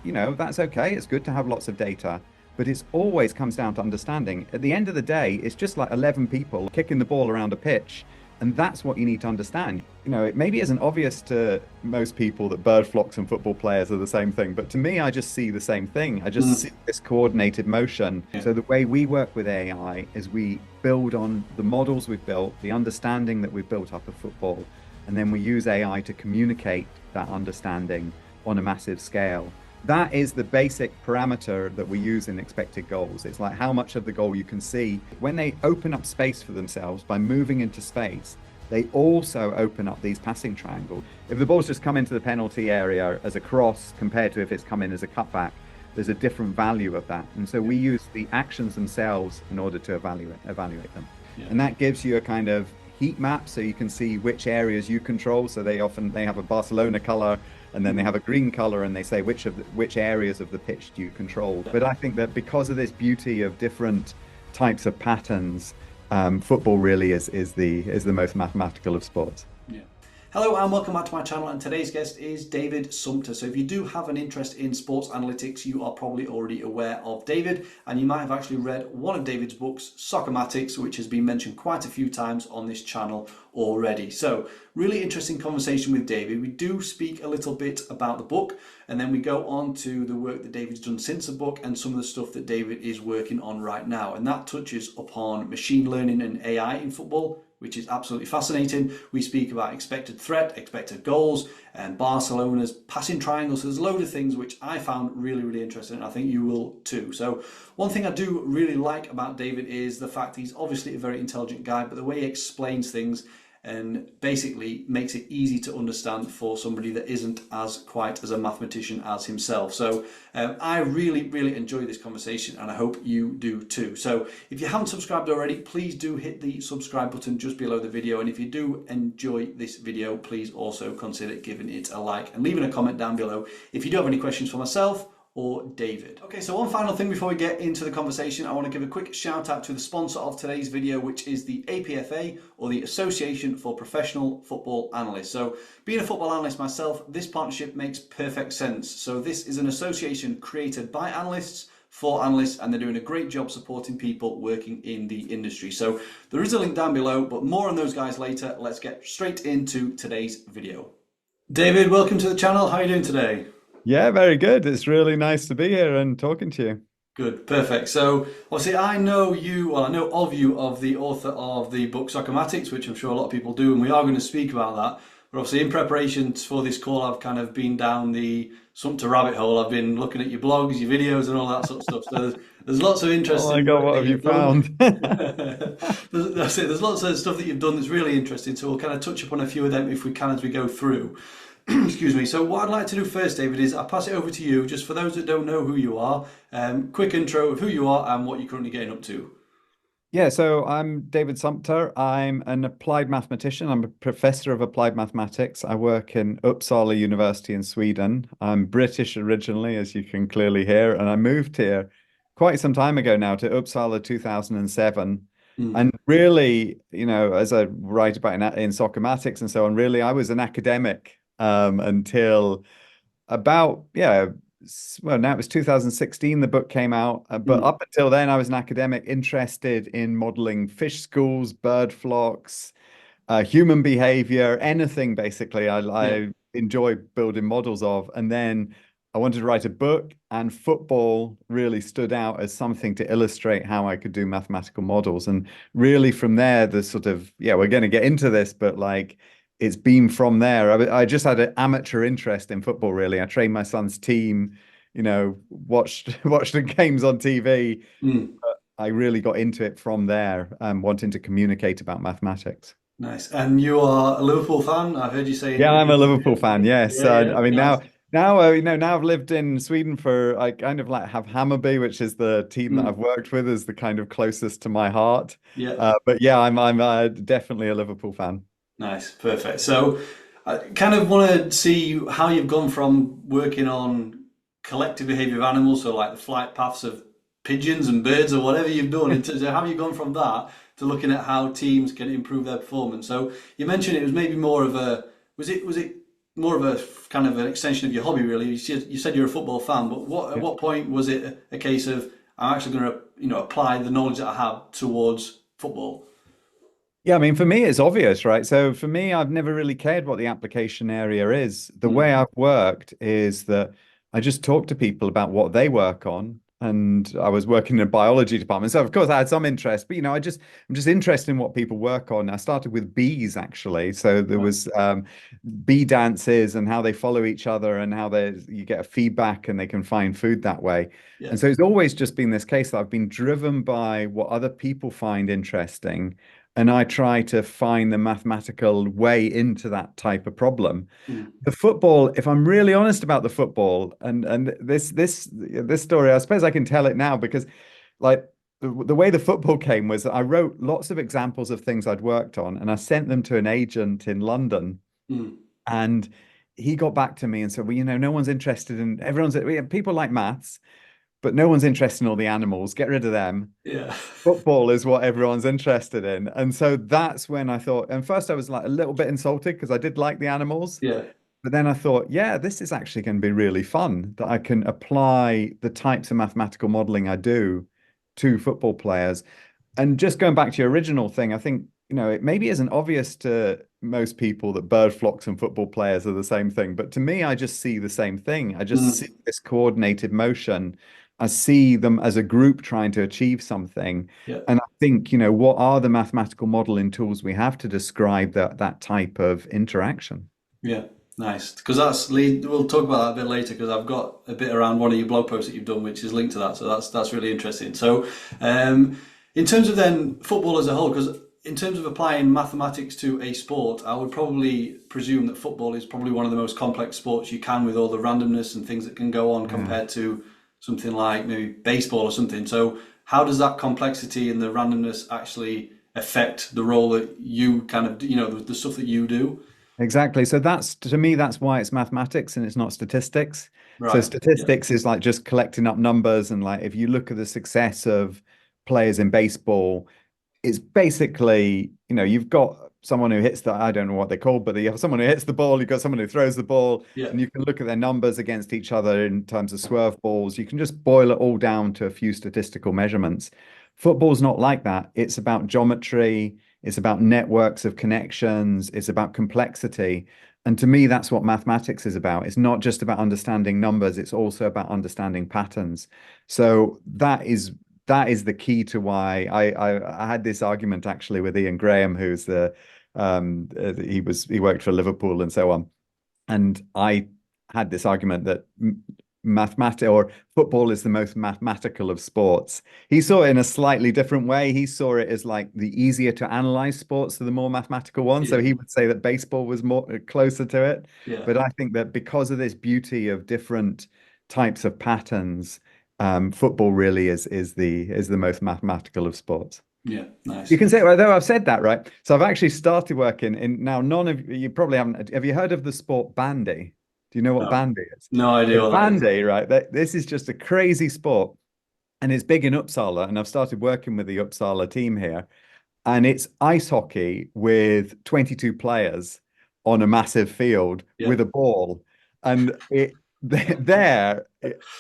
That's okay. It's good to have lots of data, but it's always comes down to understanding. At the end of the day, it's just like 11 people kicking the ball around a pitch, and that's what you need to understand. It maybe isn't obvious to most people that bird flocks and football players are the same thing, but to me, I just see the same thing. I just see Mm. this coordinated motion. Yeah. So the way we work with AI is we build on the models we've built, the understanding that we've built up of football, and then we use AI to communicate that understanding on a massive scale. That is the basic parameter that we use in expected goals. It's like how much of the goal you can see. When they open up space for themselves by moving into space, they also open up these passing triangles. If the ball's just come into the penalty area as a cross compared to if it's come in as a cutback, there's a different value of that. And so we use the actions themselves in order to evaluate them. Yeah. And that gives you a kind of heat map so you can see which areas you control. So they have a Barcelona color, and then they have a green color, and they say which areas of the pitch do you control. But I think that because of this beauty of different types of patterns, football really is the most mathematical of sports. Yeah. Hello and welcome back to my channel, and today's guest is David Sumpter. So if you do have an interest in sports analytics, you are probably already aware of David, and you might have actually read one of David's books, Soccermatics, which has been mentioned quite a few times on this channel already. So really interesting conversation with David. We do speak a little bit about the book, and then we go on to the work that David's done since the book and some of the stuff that David is working on right now. And that touches upon machine learning and AI in football, which is absolutely fascinating. We speak about expected threat, expected goals, and Barcelona's passing triangles. So there's a load of things which I found really, really interesting, and I think you will too. So one thing I do really like about David is the fact he's obviously a very intelligent guy, but the way he explains things and basically makes it easy to understand for somebody that isn't as quite as a mathematician as himself. So I really, really enjoy this conversation, and I hope you do too. So if you haven't subscribed already, please do hit the subscribe button just below the video. And if you do enjoy this video, please also consider giving it a like and leaving a comment down below if you do have any questions for myself or David. Okay, so one final thing before we get into the conversation, I want to give a quick shout out to the sponsor of today's video, which is the APFA, or the Association for Professional Football Analysts. So being a football analyst myself, this partnership makes perfect sense. So this is an association created by analysts for analysts, and they're doing a great job supporting people working in the industry. So there is a link down below, but more on those guys later. Let's get straight into today's video. David, welcome to the channel. How are you doing today? Yeah, very good. It's really nice to be here and talking to you. Good, perfect. So obviously I know you, well, I know of you, of the author of the book Soccermatics, which I'm sure a lot of people do, and we are going to speak about that. But obviously in preparation for this call, I've kind of been down the Sumpter rabbit hole. I've been looking at your blogs, your videos and all that sort of stuff. So there's lots of Oh my interesting God, work what that have you you've done. found? There's lots of stuff that you've done that's really interesting. So we'll kind of touch upon a few of them if we can as we go through. Excuse me. So what I'd like to do first, David, is I'll pass it over to you, just for those that don't know who you are, quick intro of who you are and what you're currently getting up to. Yeah, so I'm David Sumpter. I'm an applied mathematician. I'm a professor of applied mathematics. I work in Uppsala University in Sweden. I'm British originally, as you can clearly hear, and I moved here quite some time ago now to Uppsala 2007. Mm. And really, as I write about in Soccermatics and so on, really, I was an academic until about, yeah, well, now it was 2016 the book came out, but Mm. up until then I was an academic interested in modeling fish schools, bird flocks, human behavior, anything basically Yeah. I enjoy building models of. And then I wanted to write a book, and football really stood out as something to illustrate how I could do mathematical models. And really from there, the sort of, yeah, we're going to get into this, but like it's been from there. I just had an amateur interest in football, really. I trained my son's team, watched the games on TV. Mm. I really got into it from there, wanting to communicate about mathematics. Nice. And you are a Liverpool fan? I've heard you say Yeah, I'm a in Liverpool fan. Yes, yeah, yeah, I mean nice. now I've lived in Sweden for I kind of like have Hammarby, which is the team that I've Mm. worked with, is the kind of closest to my heart. Yeah, But yeah, I'm definitely a Liverpool fan. nice, perfect. So I kind of want to see how you've gone from working on collective behavior of animals, so like the flight paths of pigeons and birds or whatever you've done, in terms of how you've gone from that to looking at how teams can improve their performance. So you mentioned it was maybe more of a, was it more of a kind of an extension of your hobby, really. You said you're a football fan, but at Yeah. what point was it a case of I'm actually going to, apply the knowledge that I have towards football? Yeah, I mean, for me, it's obvious, right? So for me, I've never really cared what the application area is. The Mm, way I've worked is that I just talk to people about what they work on. And I was working in a biology department. So of course I had some interest, but I'm just interested in what people work on. I started with bees actually. So there right. was bee dances and how they follow each other and how you get a feedback and they can find food that way. Yeah. And so it's always just been this case that I've been driven by what other people find interesting and I try to find the mathematical way into that type of problem. Mm, The football, if I'm really honest about the football, and this story, I suppose I can tell it now because, like, the way the football came was that I wrote lots of examples of things I'd worked on, and I sent them to an agent in London, mm, and he got back to me and said, "Well, no one's interested in people like maths, but no one's interested in all the animals. Get rid of them." yeah. Football is what everyone's interested in. And so that's when I thought, and first I was like a little bit insulted because I did like the animals. Yeah. But then I thought, yeah, this is actually going to be really fun that I can apply the types of mathematical modeling I do to football players. And just going back to your original thing, I think, it maybe isn't obvious to most people that bird flocks and football players are the same thing. But to me, I just see the same thing. I just see Mm, this coordinated motion. I see them as a group trying to achieve something. yeah. And I think, what are the mathematical modeling tools we have to describe that type of interaction? Yeah. Nice. Because we'll talk about that a bit later because I've got a bit around one of your blog posts that you've done, which is linked to that. So that's really interesting. So, in terms of then football as a whole, because in terms of applying mathematics to a sport, I would probably presume that football is probably one of the most complex sports you can with all the randomness and things that can go on Yeah. compared to something like maybe baseball or something. So, how does that complexity and the randomness actually affect the role that you kind of, the stuff that you do? Exactly. So that's to me, that's why it's mathematics and it's not statistics. So Right. Yeah. statistics is like just collecting up numbers. And like if you look at the success of players in baseball, it's basically, you've got someone who hits I don't know what they're called, but you have someone who hits the ball, you've got someone who throws the ball, Yeah. and you can look at their numbers against each other in terms of swerve balls. You can just boil it all down to a few statistical measurements. Football's not like that. It's about geometry, it's about networks of connections, it's about complexity. And to me, that's what mathematics is about. It's not just about understanding numbers, it's also about understanding patterns. So that is the key to why I had this argument actually with Ian Graham, who's he worked for Liverpool and so on, and I had this argument that mathematics or football is the most mathematical of sports. He saw it in a slightly different way. He saw it as like the easier to analyze sports are the more mathematical ones. So Yeah. he would say that baseball was more closer to it. Yeah. But I think that because of this beauty of different types of patterns, football really is the most mathematical of sports. Yeah. You Nice. can say, well, though I've said that, right? So I've actually started working in now. None of you probably haven't. Have you heard of the sport bandy? Do you know what No. bandy is? No So idea what that is. bandy, right? This is just a crazy sport, and it's big in Uppsala. And I've started working with the Uppsala team here, and it's ice hockey with 22 players on a massive field Yeah. with a ball. And there,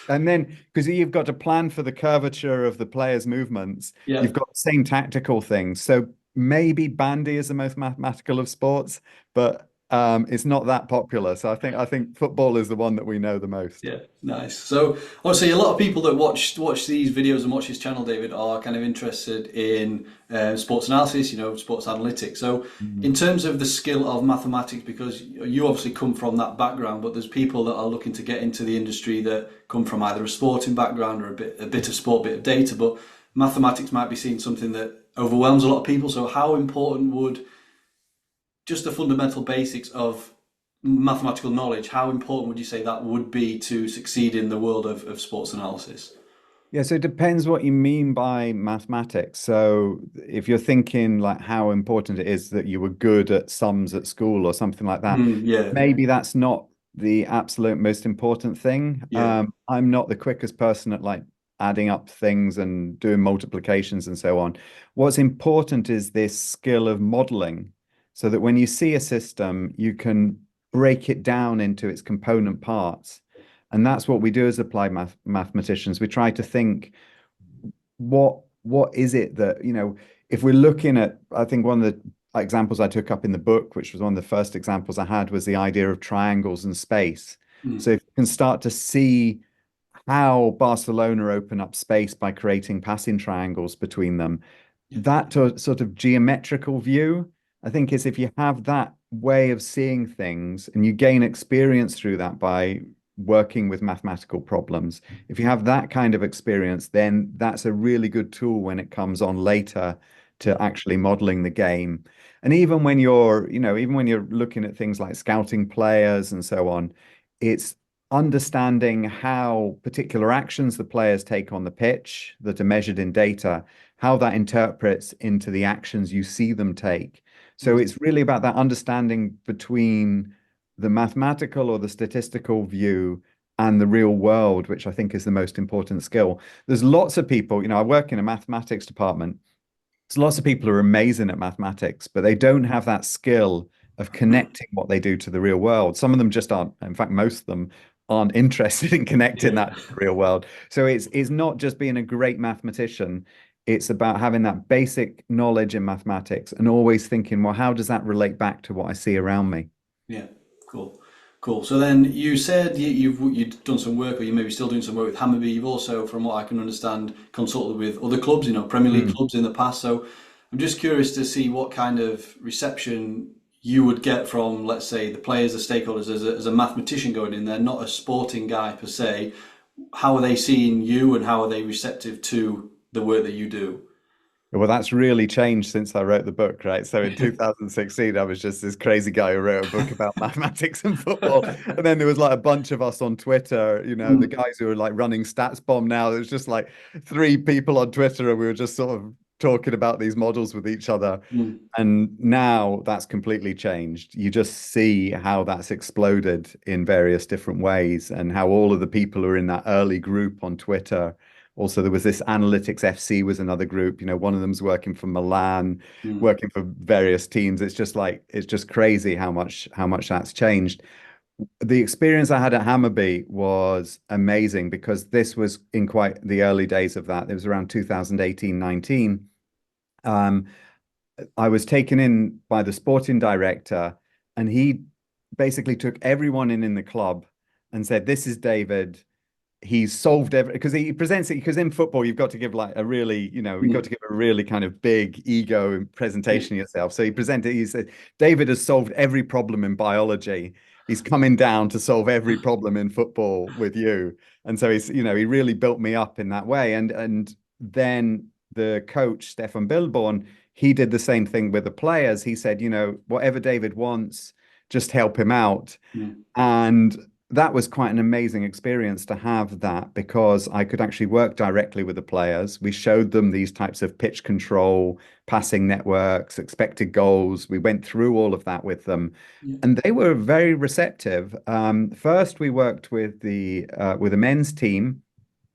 and then because you've got to plan for the curvature of the players' movements, Yeah. you've got the same tactical things. So maybe bandy is the most mathematical of sports, but it's not that popular. So I think football is the one that we know the most. Yeah, nice. So obviously, a lot of people that watch these videos and watch this channel, David, are kind of interested in sports analysis, sports analytics. So Mhm. in terms of the skill of mathematics, because you obviously come from that background, but there's people that are looking to get into the industry that come from either a sporting background or a bit of sport, bit of data, but mathematics might be seen something that overwhelms a lot of people. So how important would just the fundamental basics of mathematical knowledge, how important would you say that would be to succeed in the world of sports analysis? Yeah, so it depends what you mean by mathematics. So if you're thinking like how important it is that you were good at sums at school or something like that, Mm, yeah, maybe that's not the absolute most important thing. yeah, I'm not the quickest person at like adding up things and doing multiplications and so on. What's important is this skill of modeling so that when you see a system, you can break it down into its component parts. And that's what we do as applied mathematicians. We try to think what is it that, if we're looking at, I think one of the examples I took up in the book, which was one of the first examples I had, was the idea of triangles and space. So if you can start to see how Barcelona open up space by creating passing triangles between them, that sort of geometrical view, I think, is if you have that way of seeing things and you gain experience through that by working with mathematical problems. If you have that kind of experience, then that's a really good tool when it comes on later to actually modeling the game. And even when even when you're looking at things like scouting players and so on, it's understanding how particular actions the players take on the pitch that are measured in data, how that interprets into the actions you see them take. So it's really about that understanding between the mathematical or the statistical view and the real world, which I think is the most important skill. There's lots of people, I work in a mathematics department. So lots of people who are amazing at mathematics, but they don't have that skill of connecting what they do to the real world. Some of them just aren't. In fact, most of them aren't interested in connecting that to the real world. So it's not just being a great mathematician. It's about having that basic knowledge in mathematics and always thinking, well, how does that relate back to what I see around me? Yeah, cool. Cool. So then you said you've done some work, or you may be still doing some work with Hammarby. You've also, from what I can understand, consulted with other clubs, Premier League clubs in the past. So I'm just curious to see what kind of reception you would get from, let's say, the players, the stakeholders, as a mathematician going in there, not a sporting guy per se. How are they seeing you, and how are they receptive to the work that you do? Well, that's really changed since I wrote the book, right? So in 2016, I was just this crazy guy who wrote a book about mathematics and football. And then there was like a bunch of us on Twitter, the Mm, guys who are like running Stats Bomb now. There's just like three people on Twitter, and we were just sort of talking about these models with each other. mm, And now that's completely changed. You just see how that's exploded in various different ways, and how all of the people who are in that early group on Twitter. Also, there was this Analytics FC was another group. One of them's working for Milan, mm, working for various teams. It's just crazy how much that's changed. The experience I had at Hammarby was amazing because this was in quite the early days of that. It was around 2018, 19. Um, I was taken in by the sporting director, and he basically took everyone in the club and said, "This is David. He's solved every," because he presents it, because in football you've got to give like a really, you've got mm. to give a really kind of big ego Yeah, presentation of yourself. So he said, David has solved every problem in biology. He's coming down to solve every problem in football with you. And so he really built me up in that way. And then the coach, Stefan Billborn, he did the same thing with the players. He said, whatever David wants, just help him out. mm, And that was quite an amazing experience to have that, because I could actually work directly with the players. We showed them these types of pitch control, passing networks, expected goals. We went through all of that with them, yeah, and they were very receptive. First, we worked with a men's team.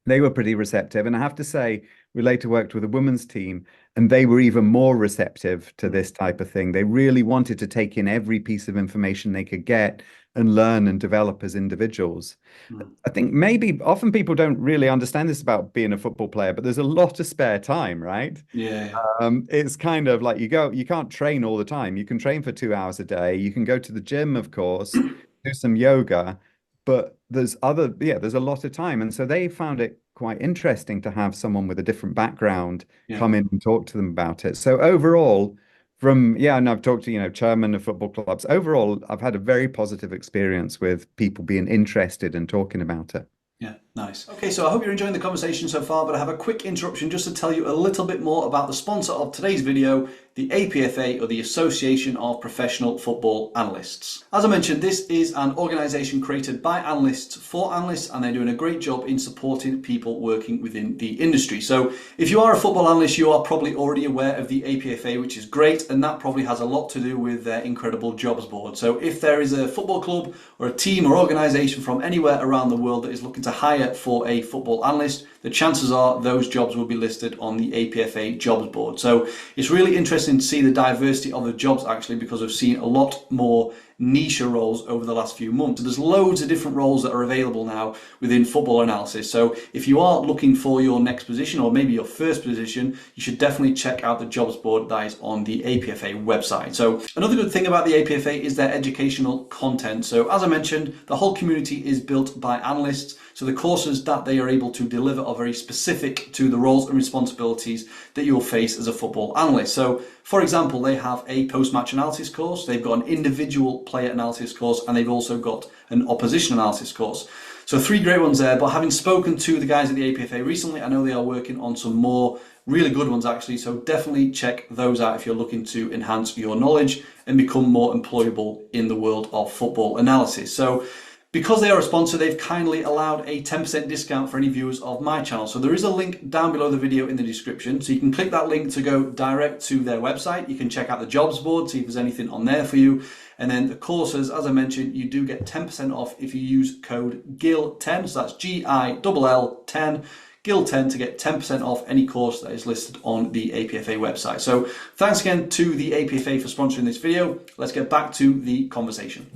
They were pretty receptive, and I have to say, we later worked with a women's team, and they were even more receptive to mm, this type of thing. They really wanted to take in every piece of information they could get and learn and develop as individuals. mm. I think maybe often people don't really understand this about being a football player, but there's a lot of spare time, right? Yeah, yeah, It's kind of like you can't train all the time. You can train for 2 hours a day. You can go to the gym, of course, do some yoga, but there's a lot of time. And so they found it quite interesting to have someone with a different background yeah. come in and talk to them about it. So overall, and I've talked to, chairman of football clubs. Overall, I've had a very positive experience with people being interested and talking about it. Yeah, nice. Okay, so I hope you're enjoying the conversation so far, but I have a quick interruption just to tell you a little bit more about the sponsor of today's video, the APFA, or the Association of Professional Football Analysts. As I mentioned, this is an organisation created by analysts for analysts, and they're doing a great job in supporting people working within the industry. So if you are a football analyst, you are probably already aware of the APFA, which is great, and that probably has a lot to do with their incredible jobs board. So if there is a football club or a team or organisation from anywhere around the world that is looking to hire for a football analyst, the chances are those jobs will be listed on the APFA jobs board. So it's really interesting to see the diversity of the jobs, actually, because I've seen a lot more niche roles over the last few months. There's loads of different roles that are available now within football analysis. So if you are looking for your next position or maybe your first position, you should definitely check out the jobs board that is on the APFA website. So another good thing about the APFA is their educational content. So as I mentioned, the whole community is built by analysts. So the courses that they are able to deliver are very specific to the roles and responsibilities that you'll face as a football analyst. So for example, they have a post-match analysis course, they've got an individual player analysis course, and they've also got an opposition analysis course. So three great ones there, but having spoken to the guys at the APFA recently, I know they are working on some more really good ones actually, so definitely check those out if you're looking to enhance your knowledge and become more employable in the world of football analysis. So because they are a sponsor, they've kindly allowed a 10% discount for any viewers of my channel. So there is a link down below the video in the description. So you can click that link to go direct to their website. You can check out the jobs board, see if there's anything on there for you. And then the courses, as I mentioned, you do get 10% off if you use code GILL10. So that's GILL 10. Gill10 to get 10% off any course that is listed on the APFA website. So thanks again to the APFA for sponsoring this video. Let's get back to the conversation.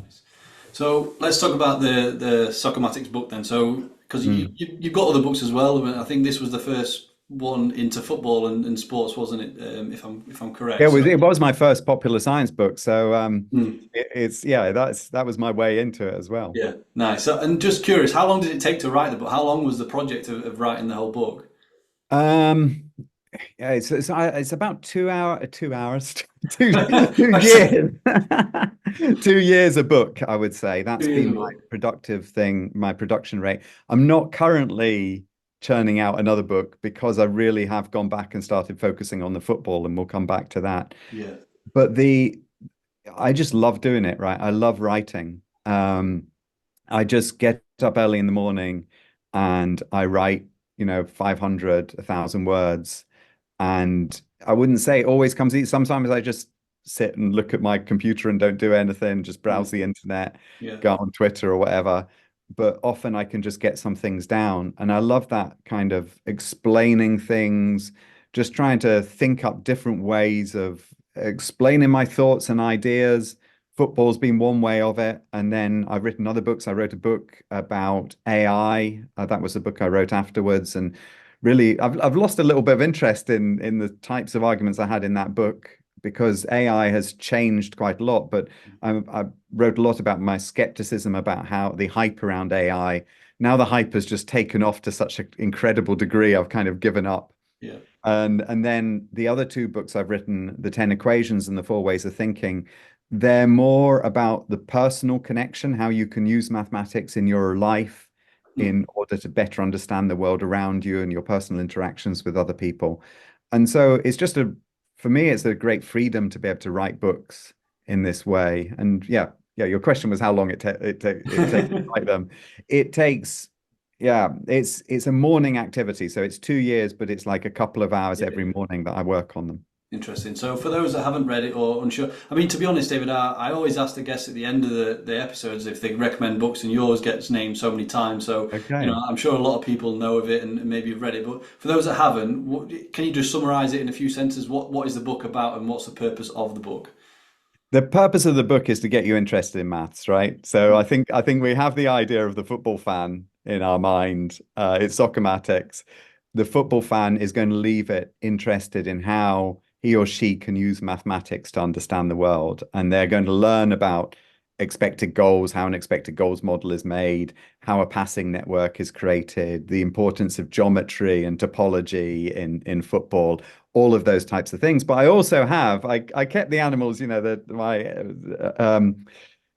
So let's talk about the Soccermatics book then. So because you've got other books as well, but I think this was the first one into football and sports, wasn't it? If I'm correct. It was my first popular science book, so Hmm. that was my way into it as well. Yeah, nice. So, and just curious, how long did it take to write the book? How long was the project of writing the whole book? Um, yeah, it's about 2 hours, two Like I said, years, 2 years a book, I would say. 2 That's years been my ago. productive thing, my production rate. I'm not currently churning out another book because I really have gone back and started focusing on the football, and we'll come back to that. Yeah. But I just love doing it, right? I love writing. I just get up early in the morning and I write, 500, 1,000 words. And I wouldn't say it always comes easy. Sometimes I just sit and look at my computer and don't do anything, just browse Mm. the internet, Yeah. go on Twitter or whatever. But often I can just get some things down. And I love that kind of explaining things, just trying to think up different ways of explaining my thoughts and ideas. Football's been one way of it. And then I've written other books. I wrote a book about AI. That was the book I wrote afterwards. And really, I've lost a little bit of interest in the types of arguments I had in that book because AI has changed quite a lot. But I wrote a lot about my skepticism about how the hype around AI. Now the hype has just taken off to such an incredible degree. I've kind of given up. Yeah. And then the other two books I've written, The 10 Equations and The Four Ways of Thinking, they're more about the personal connection, how you can use mathematics in your life Mm. in order to better understand the world around you and your personal interactions with other people. And so for me, it's a great freedom to be able to write books in this way. And yeah, your question was how long it takes to write them. It takes yeah, it's a morning activity. So it's 2 years, but it's like a couple of hours Yeah. every morning that I work on them. Interesting. So for those that haven't read it or unsure, I mean, to be honest, David, I always ask the guests at the end of the episodes if they recommend books, and yours gets named so many times. So, Okay. I'm sure a lot of people know of it and maybe have read it. But for those that haven't, can you just summarize it in a few sentences? What is the book about and what's the purpose of the book? The purpose of the book is to get you interested in maths, right? So I think we have the idea of the football fan in our mind. It's Soccermatics. The football fan is going to leave it interested in how he or she can use mathematics to understand the world, and they're going to learn about expected goals, how an expected goals model is made, how a passing network is created, the importance of geometry and topology in football, all of those types of things. But I kept the animals, my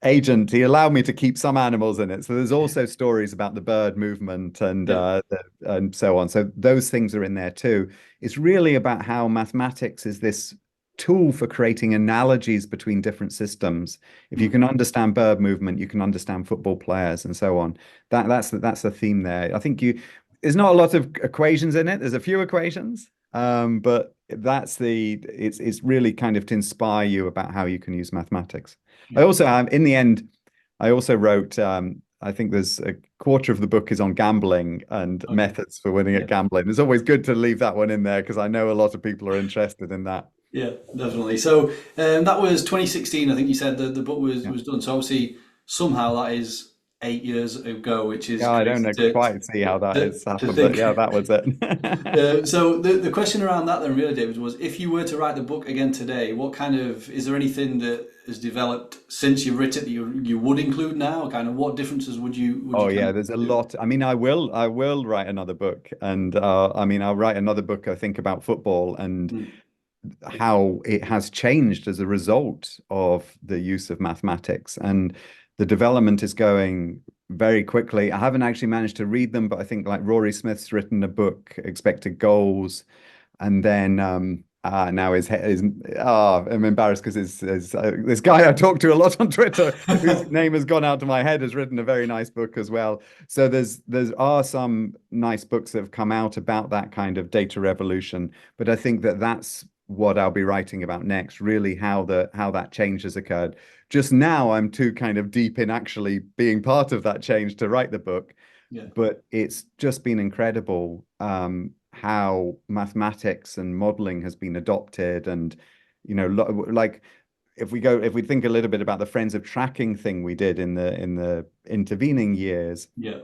agent, he allowed me to keep some animals in it. So there's also stories about the bird movement Yeah. and so on. So those things are in there too. It's really about how mathematics is this tool for creating analogies between different systems. If you Mm. can understand bird movement, you can understand football players and so on. That's the theme there. I think there's not a lot of equations in it. There's a few equations, but it's really kind of to inspire you about how you can use mathematics. I Yeah. also in the end, I also wrote. I think there's a quarter of the book is on gambling and Okay. methods for winning Yeah. at gambling. It's always good to leave that one in there because I know a lot of people are interested in that. Yeah, definitely. So that was 2016. I think you said the book Yeah. was done. So obviously somehow that is 8 years ago, which is Yeah, I don't crazy know quite see how that is to happened, but think. yeah, that was it. So the question around that then really, David, was if you were to write the book again today, what kind of is there anything that has developed since you've written it that you would include now? Kind of what differences would you Oh kind yeah, of there's a do? lot. I mean, I will write another book, and I mean, I'll write another book, I think, about football and Mm, how it has changed as a result of the use of mathematics. And the development is going very quickly. I haven't actually managed to read them, but I think like Rory Smith's written a book, Expected Goals, and then now I'm embarrassed because this guy I talk to a lot on Twitter, whose name has gone out to my head, has written a very nice book as well. So there are some nice books that have come out about that kind of data revolution, but I think that that's what I'll be writing about next, really how that change has occurred. Just now, I'm too kind of deep in actually being part of that change to write the book, yeah, but it's just been incredible how mathematics and modeling has been adopted. And, like if we think a little bit about the Friends of Tracking thing we did in the intervening years, yeah,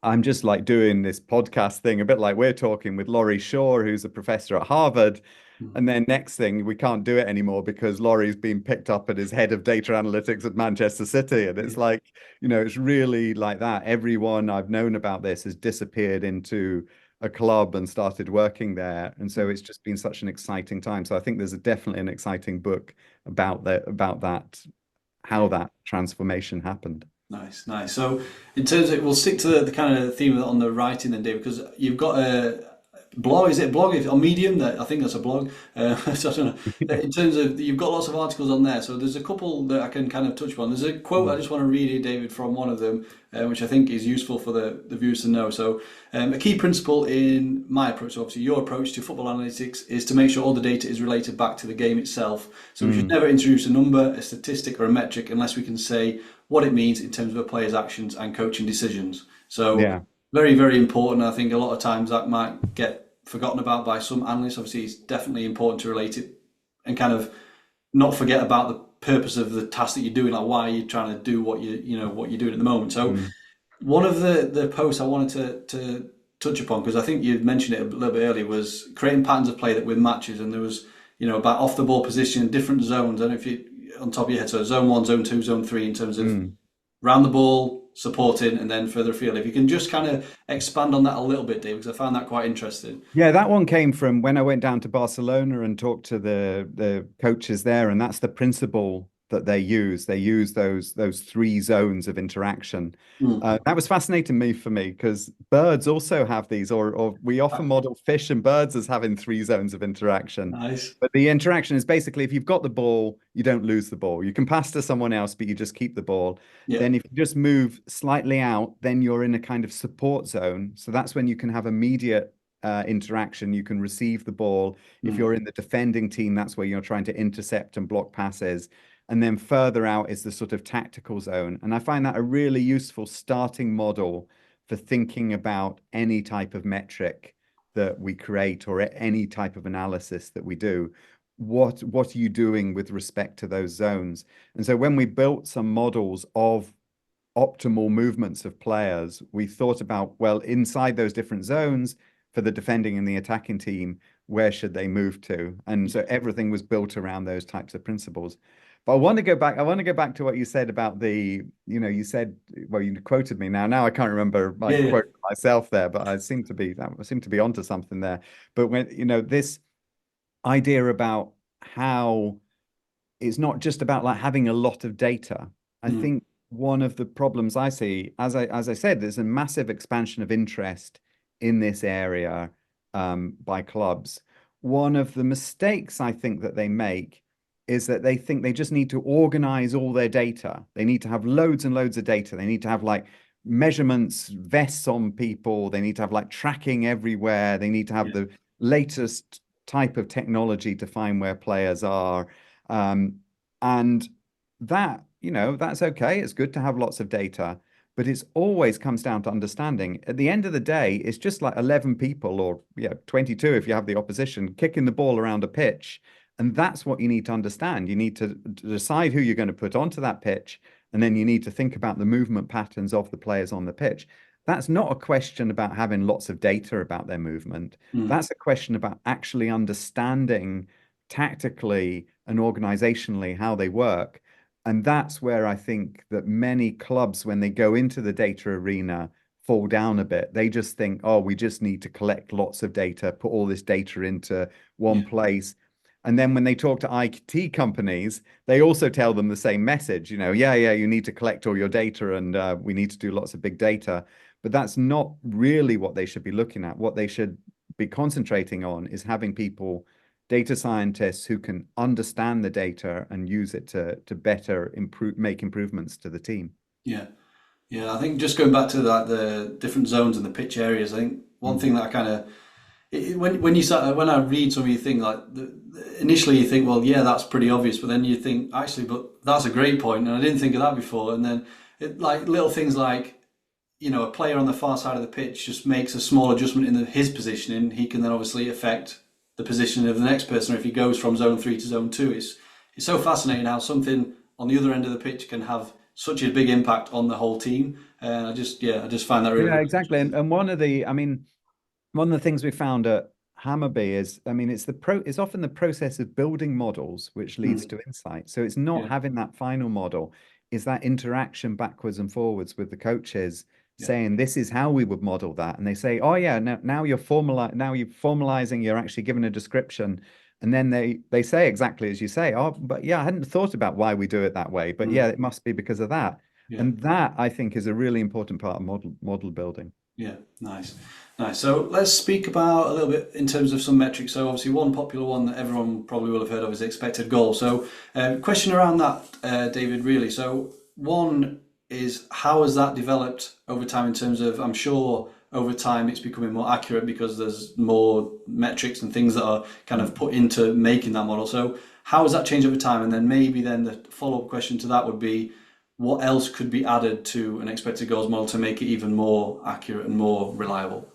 I'm just like doing this podcast thing, a bit like we're talking with Laurie Shaw, who's a professor at Harvard. mm, And then next thing, we can't do it anymore because Laurie's been picked up at his head of data analytics at Manchester City. And it's yeah, like, it's really like that. Everyone I've known about this has disappeared into a club and started working there. And so mm, it's just been such an exciting time. So I think there's definitely an exciting book about that, how yeah. that transformation happened. Nice, nice. So, in terms of, we'll stick to the kind of theme on the writing then, Dave, because you've got a blog. Is it a blog on Medium? That I think that's a blog. So I don't know. In terms of you've got lots of articles on there. So there's a couple that I can kind of touch upon. There's a quote I Mm. just want to read here, David, from one of them, which I think is useful for the viewers to know. So, a key principle in my approach, so obviously your approach to football analytics, is to make sure all the data is related back to the game itself. So we should Mm. never introduce a number, a statistic, or a metric unless we can say what it means in terms of a player's actions and coaching decisions. So Yeah. very, very important. I think a lot of times that might get forgotten about by some analysts. Obviously, it's definitely important to relate it and kind of not forget about the purpose of the task that you're doing, like why you're trying to do what you're doing at the moment. So Mm. one of the posts I wanted to touch upon, because I think you mentioned it a little bit earlier, was creating patterns of play that win matches, and there was about off the ball position, different zones. I don't know if you on top of your head, so zone one, zone two, zone three, in terms of Mm. round the ball, supporting, and then further afield. If you can just kind of expand on that a little bit, Dave, because I found that quite interesting. Yeah, that one came from when I went down to Barcelona and talked to the coaches there, and that's the principle that they use. They use those three zones of interaction. Mm. That was fascinating for me because birds also have these, or we often model fish and birds as having three zones of interaction. Nice. But the interaction is basically if you've got the ball, you don't lose the ball. You can pass to someone else, but you just keep the ball. Yeah. Then if you just move slightly out, then you're in a kind of support zone. So that's when you can have immediate interaction. You can receive the ball. If Mm. you're in the defending team, that's where you're trying to intercept and block passes. And then further out is the sort of tactical zone. And I find that a really useful starting model for thinking about any type of metric that we create or any type of analysis that we do. What are you doing with respect to those zones? And so when we built some models of optimal movements of players, we thought about, well, inside those different zones for the defending and the attacking team, where should they move to? And so everything was built around those types of principles. But I want to go back to what you said about you said, well, you quoted me now. Now I can't remember my Yeah. Yeah. quote myself there, but I seem to be onto something there. But when, this idea about how it's not just about like having a lot of data. I Mm. think one of the problems I see, as I said, there's a massive expansion of interest in this area by clubs. One of the mistakes I think that they make is that they think they just need to organize all their data. They need to have loads and loads of data. They need to have like measurements, vests on people. They need to have like tracking everywhere. They need to have Yeah. the latest type of technology to find where players are. Um, and that, that's okay. It's good to have lots of data, but it's always comes down to understanding. At the end of the day, it's just like 11 people or 22 if you have the opposition kicking the ball around a pitch. And that's what you need to understand. You need to decide who you're going to put onto that pitch, and then you need to think about the movement patterns of the players on the pitch. That's not a question about having lots of data about their movement. Mm. That's a question about actually understanding tactically and organizationally how they work. And that's where I think that many clubs, when they go into the data arena, fall down a bit. They just think, oh, we just need to collect lots of data, put all this data into one Yeah. place. And then when they talk to IT companies, they also tell them the same message, yeah, you need to collect all your data and we need to do lots of big data. But that's not really what they should be looking at. What they should be concentrating on is having people, data scientists who can understand the data and use it to better improve, make improvements to the team. Yeah. Yeah, I think just going back to that, the different zones and the pitch areas, I think one Mm. thing that I kind of when you start when I read some of your thing, like initially you think, well, yeah, that's pretty obvious, but then you think, actually, but that's a great point, and I didn't think of that before. And then like little things like, a player on the far side of the pitch just makes a small adjustment in his positioning, he can then obviously affect the position of the next person. Or if he goes from zone 3 to zone 2, it's so fascinating how something on the other end of the pitch can have such a big impact on the whole team. And I just find that really, Yeah, really exactly. interesting. And one of the things we found at Hammarby is, it's often the process of building models which leads Mm, to insight. So it's not yeah, having that final model, is that interaction backwards and forwards with the coaches yeah, saying this is how we would model that. And they say, oh yeah, now you're formalizing, you're actually giving a description. And then they say exactly as you say, oh, but yeah, I hadn't thought about why we do it that way. But yeah, mm, it must be because of that. yeah. And that I think is a really important part of model building. Yeah, nice, nice. So let's speak about a little bit in terms of some metrics. So obviously, one popular one that everyone probably will have heard of is expected goal. So, question around that, David. Really. So, one is how has that developed over time in terms of? I'm sure over time it's becoming more accurate because there's more metrics and things that are kind of put into making that model. So, how has that changed over time? And then maybe then the follow-up question to that would be what else could be added to an expected goals model to make it even more accurate and more reliable?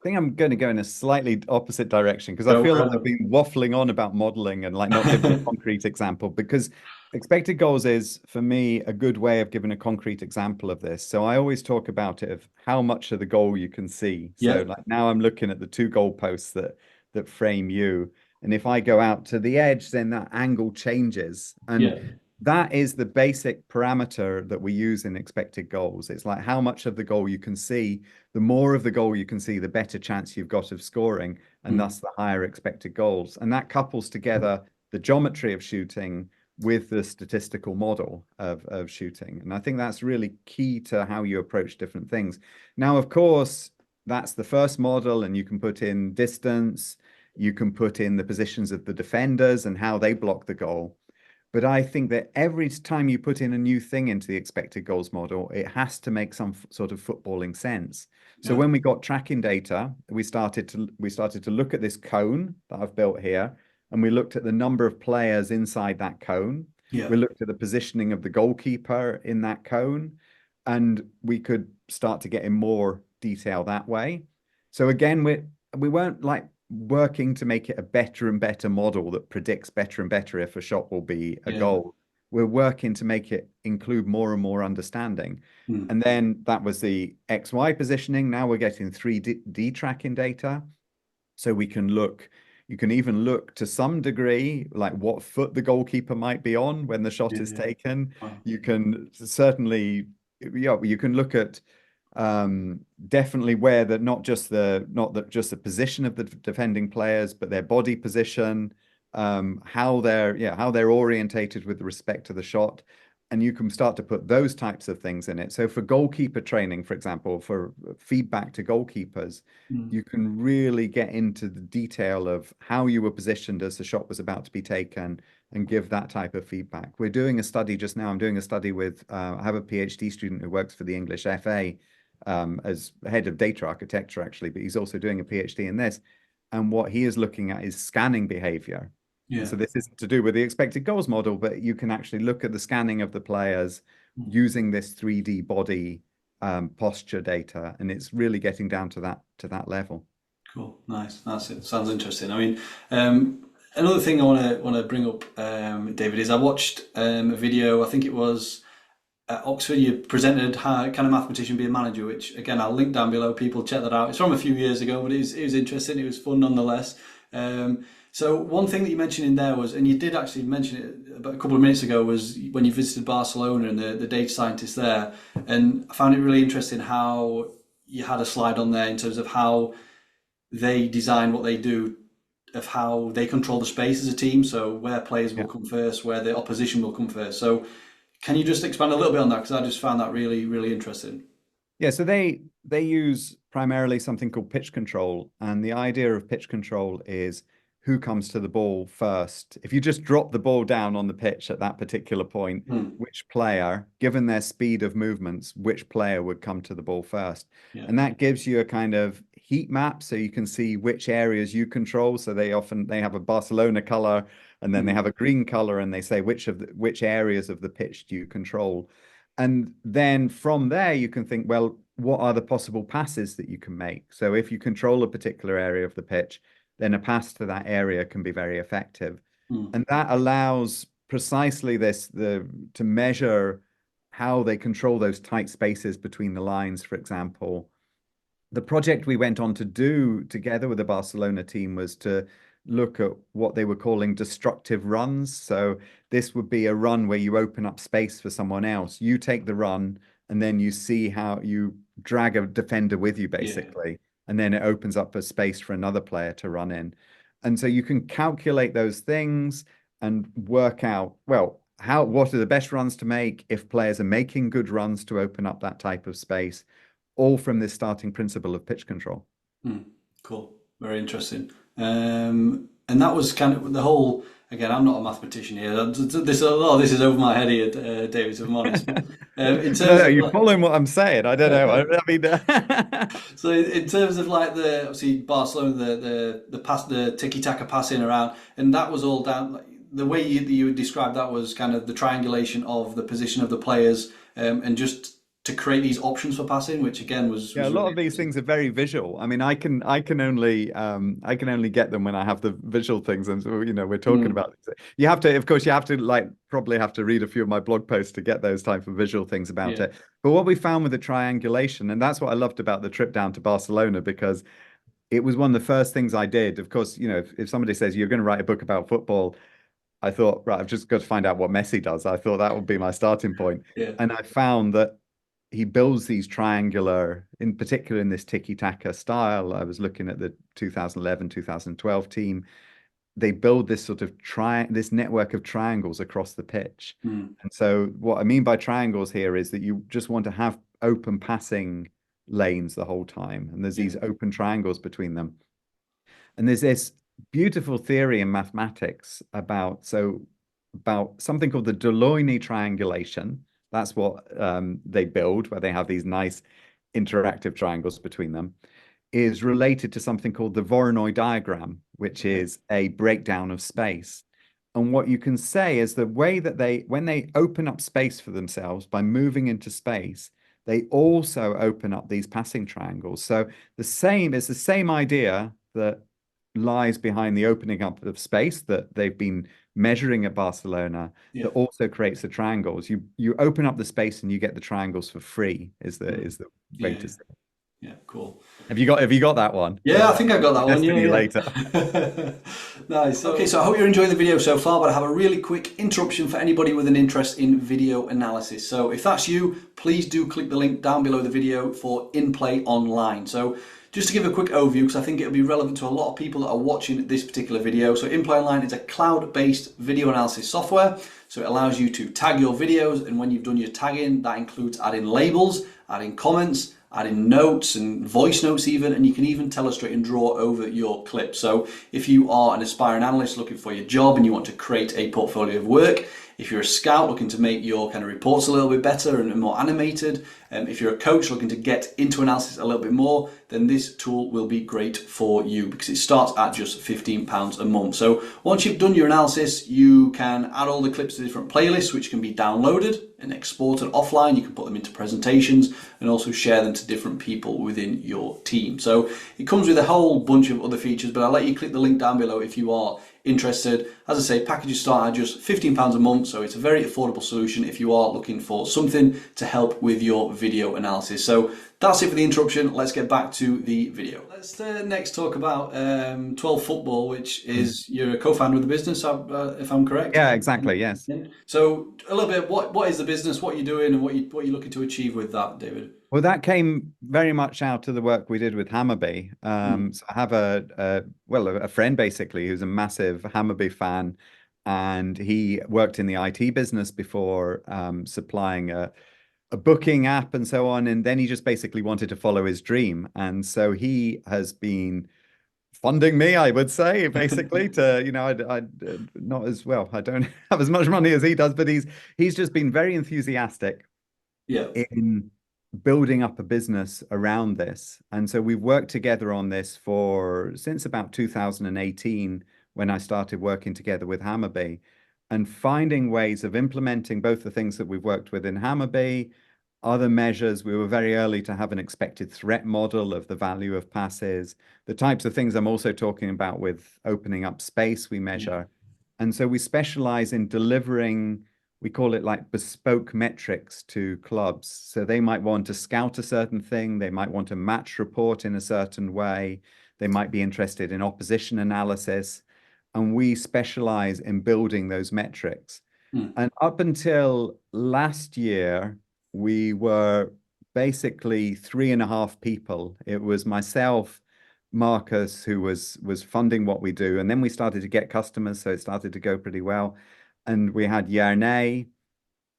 Think I'm going to go in a slightly opposite direction because I Go feel like for I've been waffling on about modeling and like not giving a it. concrete example because expected goals is for me a good way of giving a concrete example of this. So I always talk about it of how much of the goal you can see. So Yeah, like now I'm looking at the two goal posts that frame you. And if I go out to the edge, then that angle changes. And yeah, that is the basic parameter that we use in expected goals. It's like how much of the goal you can see. The more of the goal you can see, the better chance you've got of scoring, and mm, thus the higher expected goals. And that couples together the geometry of shooting with the statistical model of shooting. And I think that's really key to how you approach different things. Now, of course, that's the first model, and you can put in distance, you can put in the positions of the defenders and how they block the goal. But I think that every time you put in a new thing into the expected goals model, it has to make some sort of footballing sense. So yeah, when we got tracking data, we started to look at this cone that I've built here, and we looked at the number of players inside that cone. yeah, We looked at the positioning of the goalkeeper in that cone, and we could start to get in more detail that way. So again, we weren't like working to make it a better and better model that predicts better and better if a shot will be a yeah, goal. We're working to make it include more and more understanding. mm, And then that was the XY positioning. Now we're getting 3D tracking data. So you can even look to some degree like what foot the goalkeeper might be on when the shot yeah, is yeah. taken. Wow. You can certainly, yeah, you can look at definitely where that not just the position of the defending players, but their body position, how they're orientated with respect to the shot. And you can start to put those types of things in it. So for goalkeeper training, for example, for feedback to goalkeepers, Mm, you can really get into the detail of how you were positioned as the shot was about to be taken and give that type of feedback. We're doing a study just now. I'm doing a study with, I have a PhD student who works for the English FA as head of data architecture, actually, but he's also doing a PhD in this. And what he is looking at is scanning behavior. And yeah, so this isn't to do with the expected goals model, but you can actually look at the scanning of the players mm, using this 3D body posture data, and it's really getting down to that level. cool, nice. That's it. Sounds interesting. I mean, Another thing I want to bring up, David, is I watched a video. I think it was at Oxford. You presented how can a mathematician be a manager, which again I'll link down below. People check that out. It's from a few years ago, but it was interesting. It was fun nonetheless. So one thing that you mentioned in there was, and you did actually mention it about a couple of minutes ago, was when you visited Barcelona and the data scientists there, and I found it really interesting how you had a slide on there in terms of how they design what they do, of how they control the space as a team, so where players will Yeah. come first, where the opposition will come first. So can you just expand a little bit on that? Because I just found that really, really interesting. Yeah, so they use primarily something called pitch control, and the idea of pitch control is who comes to the ball first. If you just drop the ball down on the pitch at that particular point, Hmm. which player, given their speed of movements, which player would come to the ball first? Yeah. And that gives you a kind of heat map so you can see which areas you control. So they have a Barcelona color and then they Hmm. have a green color and they say which areas of the pitch do you control? And then from there, you can think, well, what are the possible passes that you can make? So if you control a particular area of the pitch, then a pass to that area can be very effective. Hmm. And that allows precisely to measure how they control those tight spaces between the lines, for example. The project we went on to do together with the Barcelona team was to look at what they were calling destructive runs. So this would be a run where you open up space for someone else. You take the run, and then you see how you drag a defender with you, Yeah. basically. And then it opens up a space for another player to run in. And so you can calculate those things and work out, well, what are the best runs to make if players are making good runs to open up that type of space, all from this starting principle of pitch control. Hmm. Cool. Very interesting. And that was kind of the whole. Again, I'm not a mathematician here. A lot of this is over my head here, David, if I'm honest. But in No, terms no, of you following what I'm saying? I don't know. I mean, so in terms of like the obviously Barcelona, the pass, the tiki taka passing around, and that was all down. Like, the way you described that was kind of the triangulation of the position of the players, and just to create these options for passing, which again yeah, a was lot really of these interesting. things are very visual. I mean, I can only get them when I have the visual things, and so we're talking Mm, about this. You have to, of course, you have to like probably have to read a few of my blog posts to get those type of visual things about yeah, it. But what we found with the triangulation, and that's what I loved about the trip down to Barcelona, because it was one of the first things I did. Of course, if somebody says you're going to write a book about football, I thought, right, I've just got to find out what Messi does. I thought that would be my starting point. yeah, And I found that he builds these triangular, in particular in this tiki-taka style. I was looking at the 2011, 2012 team. They build this sort of this network of triangles across the pitch. mm, And so what I mean by triangles here is that you just want to have open passing lanes the whole time. And there's yeah, these open triangles between them. And there's this beautiful theory in mathematics about something called the Delaunay triangulation. That's what they build, where they have these nice interactive triangles between them, is related to something called the Voronoi diagram, which okay, is a breakdown of space. And what you can say is the way that when they open up space for themselves by moving into space, they also open up these passing triangles. So it's the same idea that lies behind the opening up of space that they've been measuring at Barcelona that yeah, also creates the triangles. You open up the space and you get the triangles for free mm, is the way yeah, to say it. yeah, cool. Have you got that one? Yeah, I think I got that one. Testing Yeah, you later. yeah. Nice. Okay, so I hope you're enjoying the video so far, but I have a really quick interruption for anybody with an interest in video analysis. So if that's you, please do click the link down below the video for In Play Online. So just to give a quick overview, because I think it'll be relevant to a lot of people that are watching this particular video. So In Play Online is a cloud-based video analysis software. So it allows you to tag your videos, and when you've done your tagging, that includes adding labels, adding comments, adding notes and voice notes even, and you can even illustrate and draw over your clip. So if you are an aspiring analyst looking for your job and you want to create a portfolio of work, if you're a scout looking to make your kind of reports a little bit better and more animated, If you're a coach looking to get into analysis a little bit more, then this tool will be great for you because it starts at just £15 a month. So once you've done your analysis, you can add all the clips to different playlists, which can be downloaded and exported offline. You can put them into presentations and also share them to different people within your team. So it comes with a whole bunch of other features, but I'll let you click the link down below if you are interested. As I say, packages start at just £15 a month, so it's a very affordable solution if you are looking for something to help with your video analysis. So that's it for the interruption. Let's get back to the video. Let's next talk about 12 Football, which is you're a co-founder of the business, if I'm correct. Yeah, exactly. Yes. So a little bit, what is the business, what you're doing, and what you're looking to achieve with that, David? Well, that came very much out of the work we did with Hammarby. So I have a friend basically who's a massive Hammarby fan, and he worked in the IT business before, supplying a booking app and so on. And then he just basically wanted to follow his dream, and so he has been funding me, I would say, basically to, I not as well. I don't have as much money as he does, but he's just been very enthusiastic Yeah. in building up a business around this. And so we've worked together on this since about 2018 when I started working together with Hammarby and finding ways of implementing both the things that we've worked with in Hammarby, other measures. We were very early to have an expected threat model of the value of passes, the types of things I'm also talking about with opening up space we measure. And so we specialize in delivering, we call it like bespoke metrics to clubs. So they might want to scout a certain thing, they might want to match report in a certain way, they might be interested in opposition analysis, and we specialize in building those metrics. And up until last year, we were basically 3.5 people. It was myself, Marcus, who was funding what we do, and then we started to get customers, so it started to go pretty well. And we had Järne,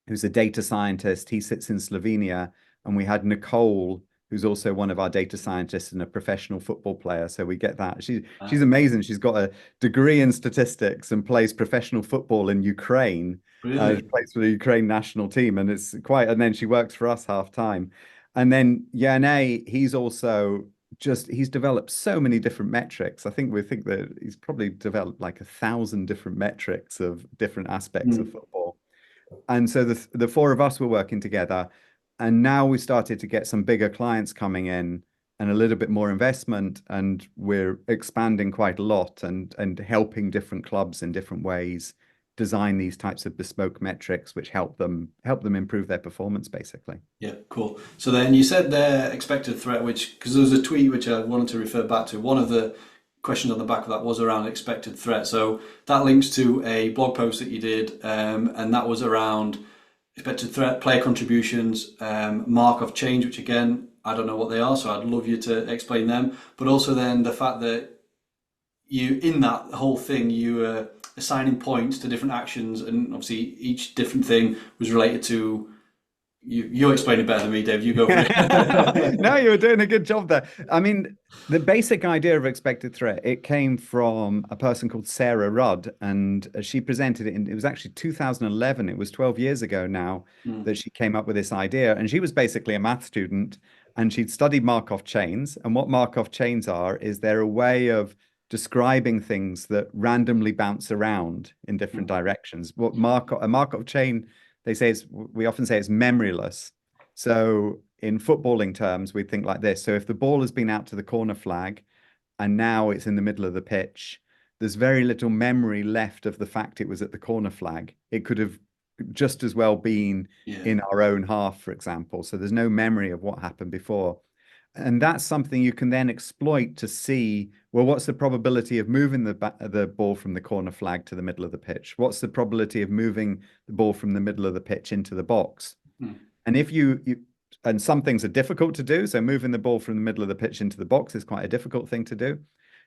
who's a data scientist. He sits in Slovenia. And we had Nicole, who's also one of our data scientists and a professional football player. So we get that. She's amazing. She's got a degree in statistics and plays professional football in Ukraine. Really? Plays for the Ukraine national team. And and then she works for us half time. And then Järne, he's developed so many different metrics. I think that he's probably developed like 1,000 different metrics of different aspects of football. And so the four of us were working together, and now we started to get some bigger clients coming in and a little bit more investment, and we're expanding quite a lot and helping different clubs in different ways design these types of bespoke metrics which help them improve their performance basically. Yeah, cool. So then you said the expected threat, because there was a tweet which I wanted to refer back to. One of the questions on the back of that was around expected threat. So that links to a blog post that you did, and that was around expected threat, player contributions, Markov change, which again, I don't know what they are, so I'd love you to explain them. But also then the fact that in that whole thing, you assigning points to different actions, and obviously each different thing was related to you explain it better than me, Dave. You go for it. No, you were doing a good job there. I mean, the basic idea of expected threat, it came from a person called Sarah Rudd, and she presented it it was actually 2011. It was 12 years ago now that she came up with this idea. And she was basically a math student, and she'd studied Markov chains. And what Markov chains are is they're a way of describing things that randomly bounce around in different directions. A Markov chain, we often say it's memoryless. So in footballing terms, we think like this. So if the ball has been out to the corner flag and now it's in the middle of the pitch, there's very little memory left of the fact it was at the corner flag. It could have just as well been in our own half, for example. So there's no memory of what happened before. And that's something you can then exploit to see, well, what's the probability of moving the ball from the corner flag to the middle of the pitch? What's the probability of moving the ball from the middle of the pitch into the box? And if and some things are difficult to do. So moving the ball from the middle of the pitch into the box is quite a difficult thing to do.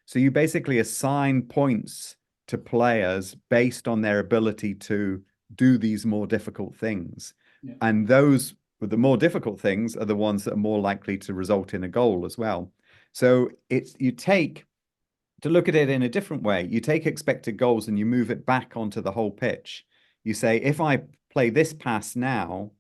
So you basically assign points to players based on their ability to do these more difficult things. And those with the more difficult things are the ones that are more likely to result in a goal as well. So to look at it in a different way, you take expected goals and you move it back onto the whole pitch. You say, if I play this pass now,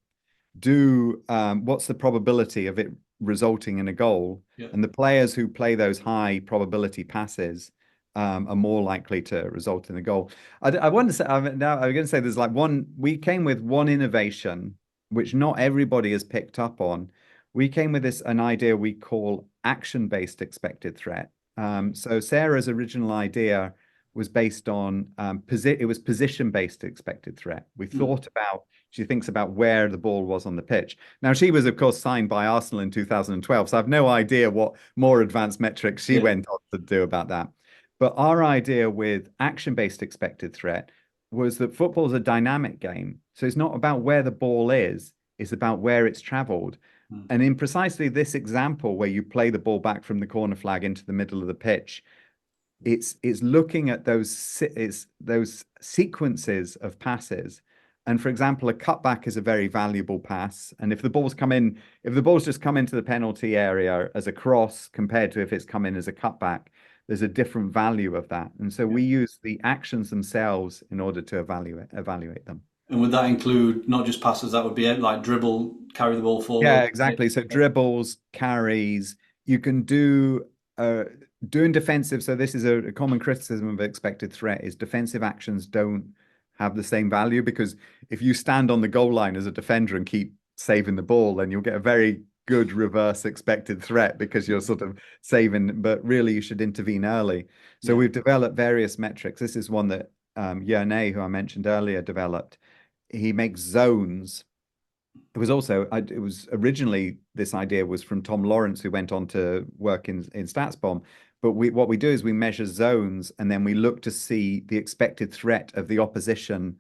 what's the probability of it resulting in a goal? Yeah. And the players who play those high probability passes are more likely to result in a goal. I want to say, now I'm going to say there's like we came with one innovation, which not everybody has picked up on. We came with an idea we call action-based expected threat. So Sarah's original idea was based on it was position-based expected threat. She thinks about where the ball was on the pitch. Now, she was, of course, signed by Arsenal in 2012, so I've no idea what more advanced metrics she Yeah. went on to do about that. But our idea with action-based expected threat was that football's a dynamic game. So it's not about where the ball is, it's about where it's traveled. Mm. And in precisely this example, where you play the ball back from the corner flag into the middle of the pitch, it's looking at those sequences of passes. And for example, a cutback is a very valuable pass. And if the ball's just come into the penalty area as a cross compared to if it's come in as a cutback, there's a different value of that. And so Yeah. we use the actions themselves in order to evaluate them. And would that include not just passes? That would be like dribble, carry the ball Yeah, forward. exactly. So dribbles, carries, you can do doing defensive. So this is a common criticism of expected threat is defensive actions don't have the same value because if you stand on the goal line as a defender and keep saving the ball, then you'll get a very good reverse expected threat because you're sort of saving, but really you should intervene early. So Yeah. we've developed various metrics. This is one that Yernay, who I mentioned earlier, developed. He makes zones. It was originally, this idea was from Tom Lawrence, who went on to work in StatsBomb. But what we do is we measure zones and then we look to see the expected threat of the opposition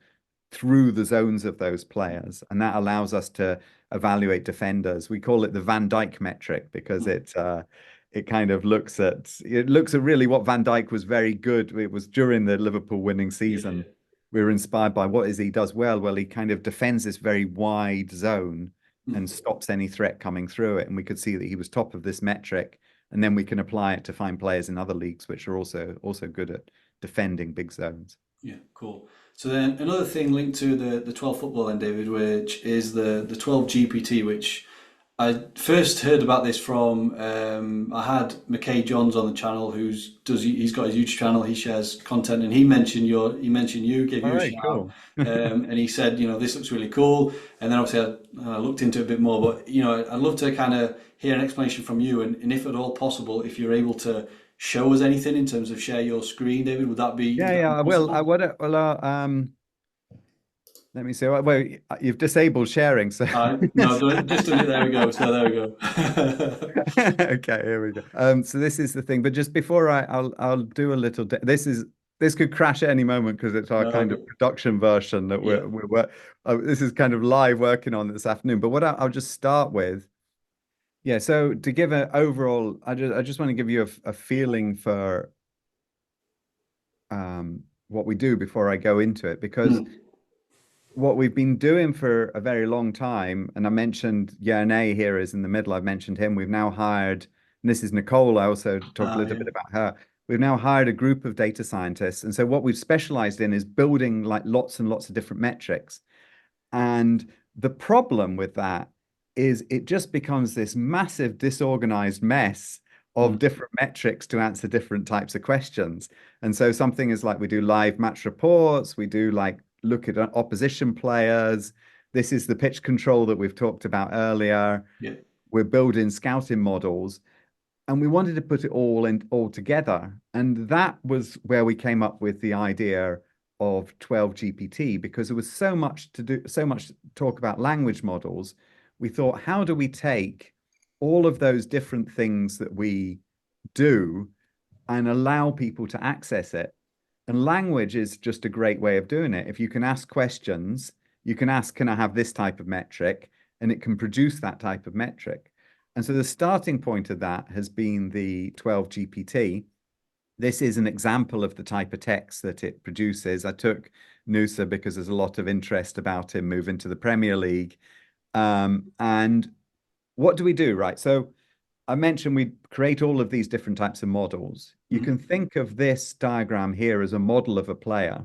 through the zones of those players. And that allows us to evaluate defenders. We call it the Van Dijk metric because Mm. it kind of looks at really what Van Dijk was very good. It was during the Liverpool winning Yeah. Yeah. season. We were inspired by what is he does well. Well, he kind of defends this very wide zone and Mm. stops any threat coming through it. And we could see that he was top of this metric. And then we can apply it to find players in other leagues which are also good at defending big zones. Yeah, cool. So then another thing linked to the 12 football then, David, which is the 12 GPT, which I first heard about this from I had McKay Johns on the channel he's got his YouTube channel, he shares content and he mentioned you, gave All you a right, shout cool. and he said, this looks really cool. And then obviously I looked into it a bit more, but I'd love to kind of hear an explanation from you and if at all possible, if you're able to show us anything in terms of share your screen, David, would that Yeah, be I will. possible? Let me see. Well, you've disabled sharing, so No, just done it. There we go. So there we go. okay, here we go. So this is the thing, but just before I'll do a little. This could crash at any moment because it's our No, kind of okay. production version that Yeah. this is kind of live working on this afternoon. But what I'll just start with, yeah. So to give an overall, I just want to give you a feeling for what we do before I go into it because Mm. what we've been doing for a very long time, and I mentioned Yernay here is in the middle. I've mentioned him. We've now hired, and this is Nicole. I also talked a little Yeah. bit about her. We've now hired a group of data scientists. And so what we've specialized in is building like lots and lots of different metrics. And the problem with that is it just becomes this massive disorganized mess of Mm. different metrics to answer different types of questions. And so something is like we do live match reports, we do like look at opposition players. This is the pitch control that we've talked about earlier. Yeah. We're building scouting models and we wanted to put it all together. And that was where we came up with the idea of 12GPT because there was so much to do, so much talk about language models. We thought, how do we take all of those different things that we do and allow people to access it? And language is just a great way of doing it. If you can ask questions, you can ask, can I have this type of metric? And it can produce that type of metric. And so the starting point of that has been the 12GPT. This is an example of the type of text that it produces. I took Nusa because there's a lot of interest about him moving to the Premier League. And what do we do, right? So I mentioned we create all of these different types of models. You Mhm. can think of this diagram here as a model of a player.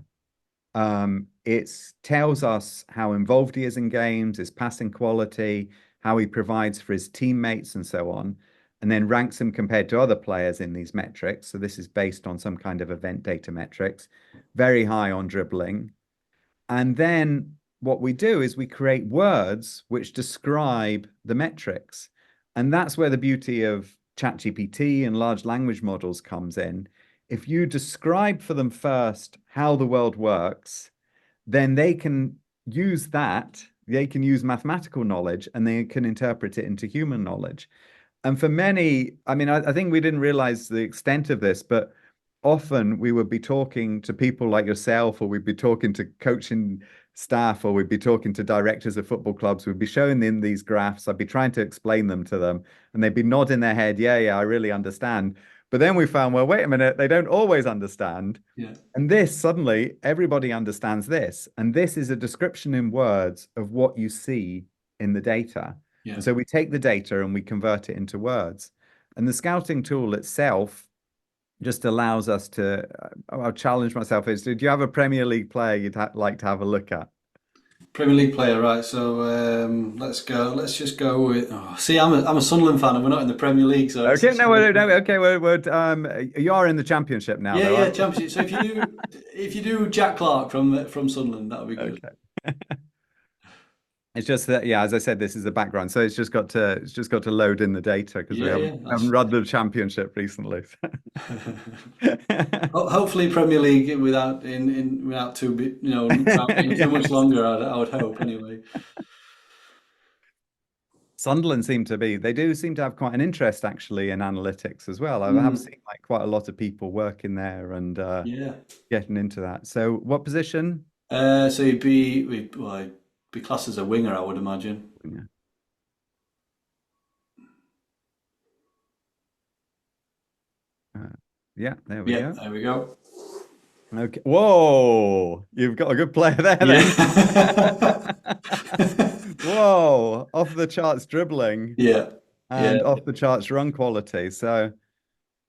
It tells us how involved he is in games, his passing quality, how he provides for his teammates, and so on, and then ranks him compared to other players in these metrics. So this is based on some kind of event data metrics, very high on dribbling. And then what we do is we create words which describe the metrics. And that's where the beauty of ChatGPT and large language models comes in. If you describe for them first how the world works, then they can use that, they can use mathematical knowledge and they can interpret it into human knowledge. And for many, I mean, I think we didn't realize the extent of this, but often we would be talking to people like yourself, or we'd be talking to coaching staff, or we'd be talking to directors of football clubs. We'd be showing them these graphs. I'd be trying to explain them to them, and they'd be nodding their head, yeah, yeah, I really understand. But then we found, well, wait a minute, they don't always understand. Yeah. And this, suddenly, everybody understands this. And this is a description in words of what you see in the data. Yeah. And so we take the data and we convert it into words. And the scouting tool itself just allows us to, I'll challenge myself is, do you have a Premier League player you'd like to have a look at? Premier League player, right? So let's go. Let's just go with. Oh, see, I'm a Sunderland fan, and we're not in the Premier League, so Okay, no, okay, you are in the Championship now, yeah, though, yeah, aren't you? Championship. So if you do Jack Clark from Sunderland, that would be good. Okay. It's just that, yeah, as I said, this is the background, so it's just got to load in the data because we Yeah, haven't, yeah. haven't run the Championship recently. Hopefully Premier League without too bit, without being too much Yes. longer. I would hope anyway. Sunderland they do seem to have quite an interest actually in analytics as well. I have Mm, seen like quite a lot of people working there and yeah. getting into that. So what position? So he'd be classed as a winger, I would imagine. Yeah. Uh, yeah, there we Yeah, go. there we go. Okay. Whoa, you've got a good player there then. Yeah. Whoa, off the charts dribbling Yeah. Yeah. and off the charts run quality. So,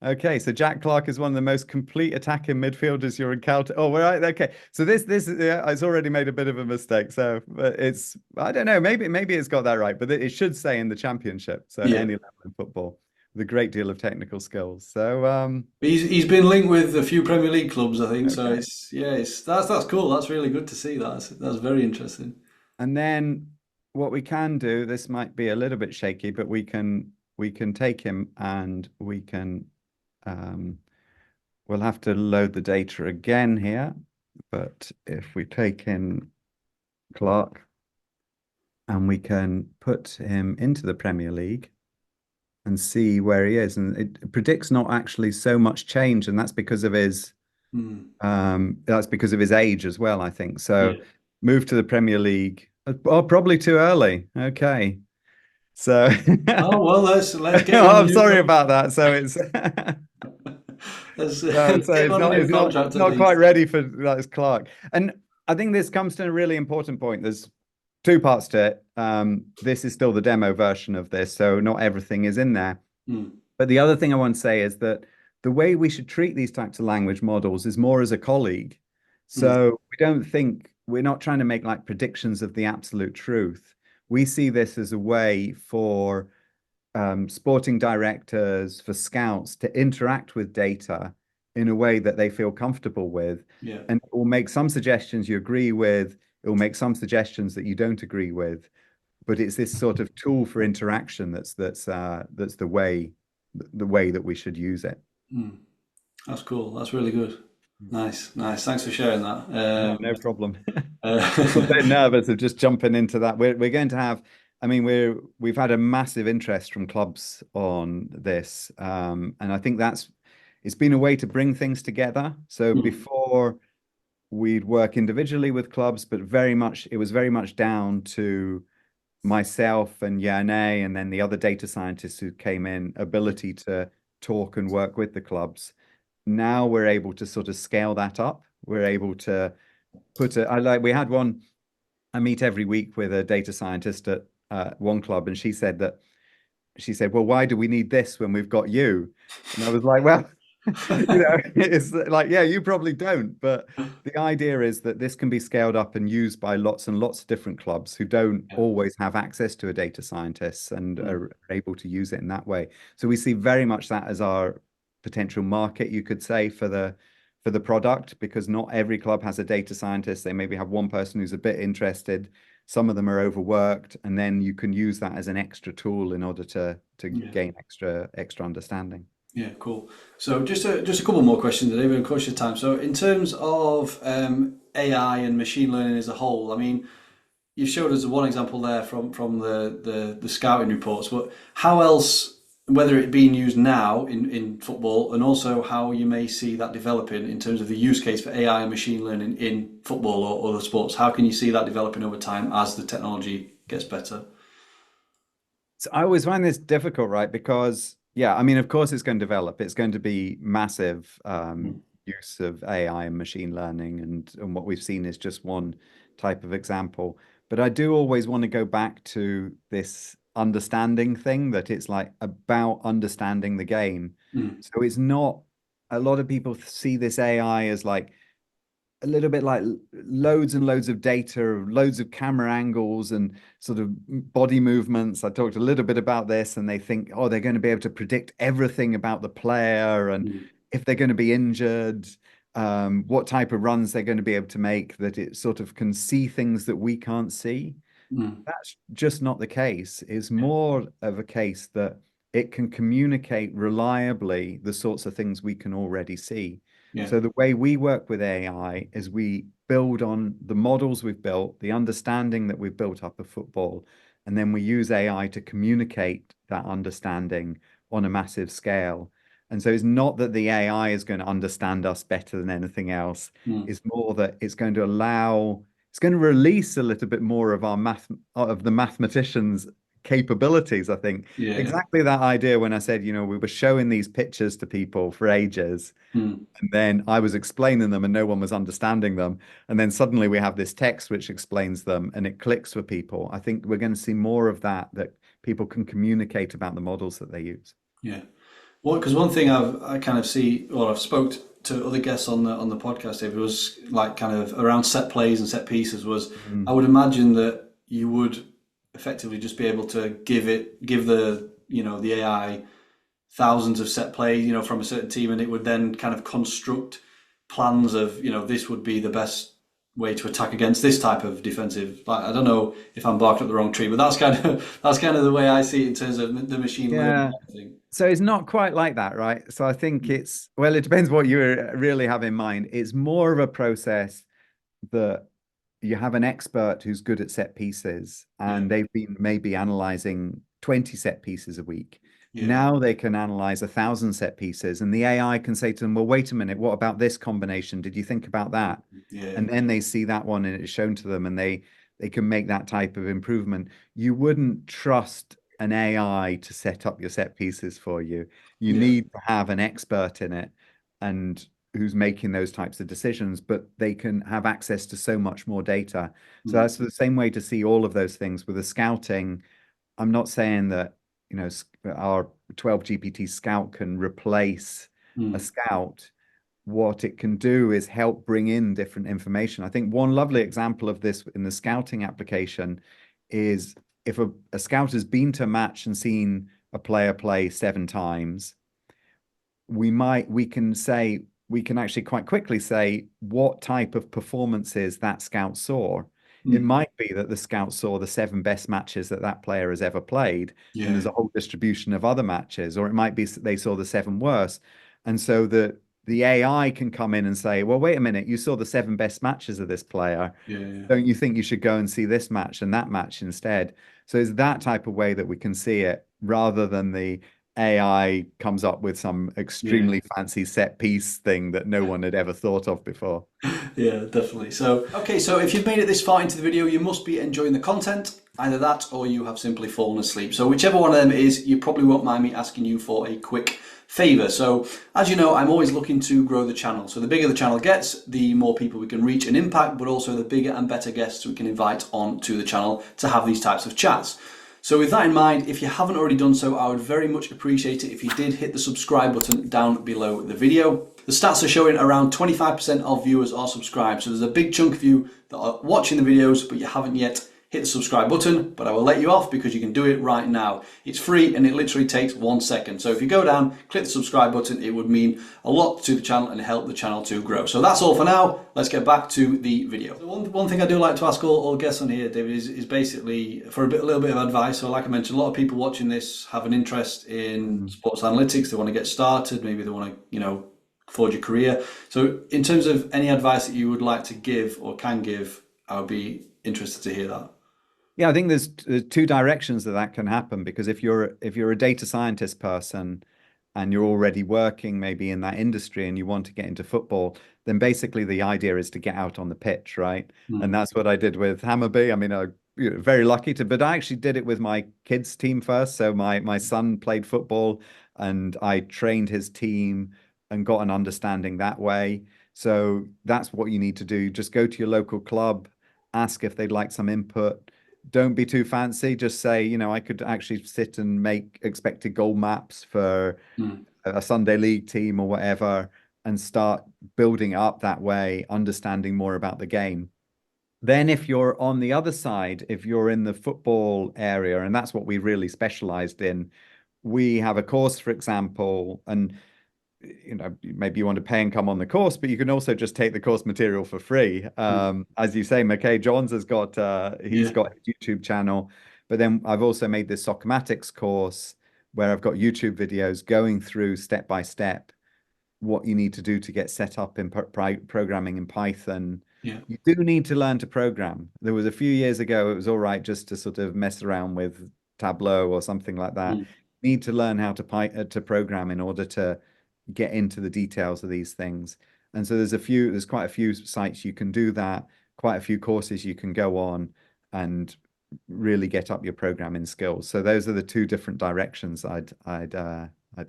okay, so Jack Clark is one of the most complete attacking midfielders you're encounter. Oh, right, okay. So this yeah, it's already made a bit of a mistake. So, but it's I don't know, maybe it's got that right, but it should say in the Championship. So Yeah. any level in football with a great deal of technical skills. So, He's been linked with a few Premier League clubs, I think. So okay. that's cool. That's really good to see. That's very interesting. And then what we can do, this might be a little bit shaky, but we can take him and um, we'll have to load the data again here. But if we take in Clark and we can put him into the Premier League and see where he is, and it predicts not actually so much change, and Mm. that's because of his age as well, I think. So Yeah. move to the Premier League. Oh, probably too early. Okay. So Oh well, let's get him oh, on the I'm new sorry about that. So it's let's no, so get him it's on a not new it's not contract at not quite least. ready for that is Clark. And I think this comes to a really important point. There's two parts to it. This is still the demo version of this, so not everything is in there. Mm. But the other thing I want to say is that the way we should treat these types of language models is more as a colleague. Mm. So we're not trying to make like predictions of the absolute truth. We see this as a way for sporting directors, for scouts to interact with data in a way that they feel comfortable with. Yeah. And it will make some suggestions you agree with, it will make some suggestions that you don't agree with. But it's this sort of tool for interaction that's the way that we should use it. Mm. That's cool. That's really good. Nice, nice. Thanks for sharing that. No, no problem. Just a Uh, bit nervous of just jumping into that. We're going to have, I mean, we've had a massive interest from clubs on this, and I think it's been a way to bring things together. So mm, before we'd work individually with clubs, but it was very much down to myself and Yane and then the other data scientists who came in, ability to talk and work with the clubs. Now we're able to sort of scale that up. We're able to we had I meet every week with a data scientist at one club, and she said, well, why do we need this when we've got you? And I was like, well, It's like, yeah, you probably don't, but the idea is that this can be scaled up and used by lots and lots of different clubs who don't Yeah. always have access to a data scientist and Mm. are able to use it in that way. So we see very much that as our potential market, you could say, for the product, because not every club has a data scientist. They maybe have one person who's a bit interested. Some of them are overworked, and then you can use that as an extra tool in order to Yeah. gain extra understanding. Yeah, cool. So just a couple more questions, David, and cautious time. So in terms of AI and machine learning as a whole, I mean, you showed us one example there from the scouting reports, but how else, whether it being used now in football, and also how you may see that developing in terms of the use case for AI and machine learning in football or other sports, how can you see that developing over time as the technology gets better? So I always find this difficult, right? Because, yeah, I mean, of course, it's going to develop. It's going to be massive Mm, use of AI and machine learning, and what we've seen is just one type of example. But I do always want to go back to this understanding thing that it's like about understanding the game. mm, So it's not, a lot of people see this AI as like a little bit like loads and loads of data, loads of camera angles and sort of body movements. I talked a little bit about this, and they think, oh, they're going to be able to predict everything about the player and mm, if they're going to be injured, what type of runs they're going to be able to make, that it sort of can see things that we can't see. mm. That's just not the case. It's Yeah, more of a case that it can communicate reliably the sorts of things we can already see. yeah, So the way we work with AI is we build on the models we've built, the understanding that we've built up of football, and then we use AI to communicate that understanding on a massive scale. And so it's not that the AI is going to understand us better than anything else. mm, It's more that it's going to release a little bit more of our of the mathematicians' capabilities, I think. yeah, yeah. Exactly that idea when I said, we were showing these pictures to people for ages, Mm. and then I was explaining them and no one was understanding them. And then suddenly we have this text which explains them and it clicks for people. I think we're going to see more of that, that people can communicate about the models that they use. Yeah. Well, because one thing I kind of see, or I've spoke to other guests on the podcast, David, was like kind of around set plays and set pieces. Was I Mm. would imagine that you would effectively just be able to give the the AI thousands of set plays, from a certain team, and it would then kind of construct plans of this would be the best way to attack against this type of defensive. Like I don't know if I'm barking up the wrong tree, but that's kind of the way I see it in terms of the machine learning Yeah. kind of thing. So it's not quite like that, right? So I think well, it depends what you really have in mind. It's more of a process that you have an expert who's good at set pieces, Yeah, and they've been maybe analyzing 20 set pieces a week. yeah, Now they can analyze 1,000 set pieces, and the AI can say to them, well, wait a minute, what about this combination? Did you think about that? yeah, And then they see that one and it's shown to them, and they can make that type of improvement. You wouldn't trust an AI to set up your set pieces for you. You yeah. need to have an expert in it and who's making those types of decisions, but they can have access to so much more data. So Mm, that's the same way to see all of those things with the scouting. I'm not saying that, our 12GPT scout can replace a mm, scout. What it can do is help bring in different information. I think one lovely example of this in the scouting application is if a scout has been to a match and seen a player play 7 times, we can actually quite quickly say what type of performances that scout saw. It mm. might be that the scout saw the 7 best matches that that player has ever played, and Yeah, there's a whole distribution of other matches, or it might be they saw the 7 worst, and so the AI can come in and say, well, wait a minute, you saw the 7 best matches of this player. yeah, yeah, Don't you think you should go and see this match and that match instead? So it's that type of way that we can see it, rather than the AI comes up with some yeah. extremely fancy set piece thing that no one had ever thought of before. Yeah, definitely. So, okay, so if you've made it this far into the video, you must be enjoying the content. Either that or you have simply fallen asleep. So whichever one of them it is, you probably won't mind me asking you for a quick favor. So as you know, I'm always looking to grow the channel. So the bigger the channel gets, the more people we can reach and impact, but also the bigger and better guests we can invite on to the channel to have these types of chats. So with that in mind, if you haven't already done so, I would very much appreciate it if you did hit the subscribe button down below the video. The stats are showing around 25% of viewers are subscribed. So there's a big chunk of you that are watching the videos, but you haven't yet hit the subscribe button, but I will let you off because you can do it right now. It's free and it literally takes 1 second. So if you go down, click the subscribe button, it would mean a lot to the channel and help the channel to grow. So that's all for now. Let's get back to the video. So one thing I do like to ask all guests on here, David, is basically for a little bit of advice. So like I mentioned, a lot of people watching this have an interest in sports analytics. They want to get started. Maybe they want to, forge a career. So in terms of any advice that you would like to give or can give, I would be interested to hear that. Yeah, I think there's two directions that can happen, because if you're a data scientist person and you're already working maybe in that industry and you want to get into football, then basically the idea is to get out on the pitch, right? And Mm. that's what I did with Hammarby. I mean, very lucky to, but I actually did it with my kids' team first. So my son played football and I trained his team and got an understanding that way. So that's what you need to do. Just go to your local club, ask if they'd like some input. Don't be too fancy. Just say, I could actually sit and make expected goal maps for Mm. a Sunday league team or whatever, and start building up that way, understanding more about the game. Then, if you're on the other side, if you're in the football area, and that's what we really specialized in, we have a course, for example, and maybe you want to pay and come on the course, but you can also just take the course material for free. Mm. As you say, McKay Johns has got he's Yeah. got a YouTube channel, but then I've also made this Soccermatics course where I've got YouTube videos going through step by step what you need to do to get set up in programming in Python. Yeah. You do need to learn to program. There was a few years ago, it was all right just to sort of mess around with Tableau or something like that. Mm. You need to learn how to program in order to get into the details of these things. And so there's quite a few sites you can do that, quite a few courses you can go on and really get up your programming skills. So those are the two different directions I'd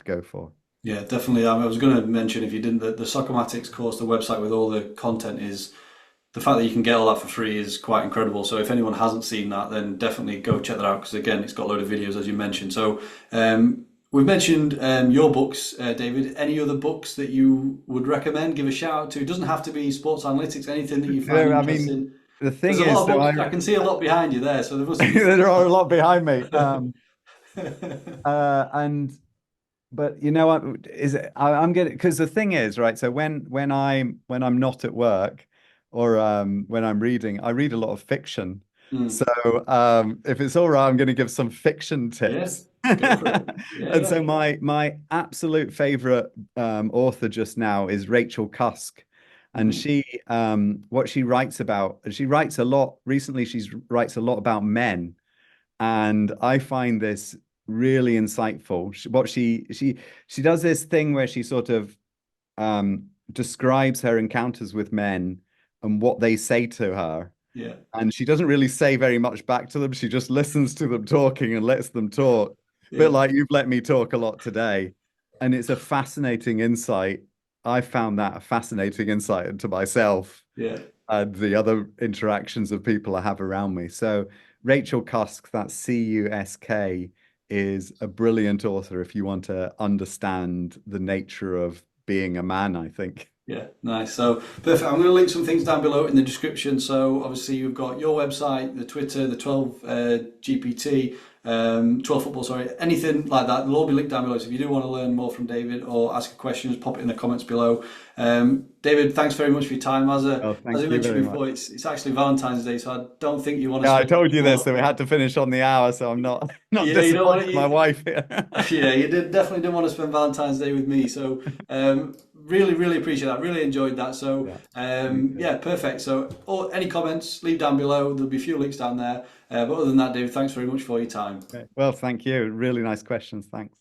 go for. Yeah, definitely. I was going to mention, if you didn't, the Soccermatics course, the website with all the content, is the fact that you can get all that for free is quite incredible. So if anyone hasn't seen that, then definitely go check that out, because again, it's got a load of videos as you mentioned. So we've mentioned your books, David. Any other books that you would recommend? Give a shout out to. It doesn't have to be sports analytics. Anything that you find I mean, interesting. the There's thing a lot is of that books. I can see a lot behind you there, so there must be there are a lot behind me. some. And but you know what is it, I'm getting, because the thing is, right, so when I'm not at work, or when I'm reading, I read a lot of fiction. So Mm. if it's all right, I'm going to give some fiction Yeah, tips. go for it. Yeah, And yeah. so my absolute favorite author just now is Rachel Cusk. And Mhm. she what she writes about, she writes a lot recently, she writes a lot about men, and I find this really insightful. She does this thing where she sort of describes her encounters with men and what they say to her, Yeah, and she doesn't really say very much back to them. She just listens to them talking and lets them talk. A bit yeah, like you've let me talk a lot today. And it's a fascinating insight. I found that a fascinating insight into myself yeah. and the other interactions of people I have around me. So Rachel Cusk, that's Cusk, is a brilliant author if you want to understand the nature of being a man, I think. Yeah, nice. So perfect. I'm going to link some things down below in the description. So obviously you've got your website, the Twitter, the 12 GPT, 12 football, sorry, anything like that. They'll all be linked down below. So if you do want to learn more from David or ask questions, pop it in the comments below. David, thanks very much for your time. Oh, As I thank you mentioned very much. before, it's actually Valentine's Day, so I don't think you want to Yeah, I spend told you this, more. so we had to finish on the hour, so I'm not not Yeah, you don't want disappointing my to. wife here. Yeah, you definitely didn't want to spend Valentine's Day with me. So really, really appreciate that. Really enjoyed that. So Yeah, me too. yeah, perfect. So any comments, leave down below. There'll be a few links down there. But other than that, David, thanks very much for your time. Okay. Well, thank you. Really nice questions. Thanks.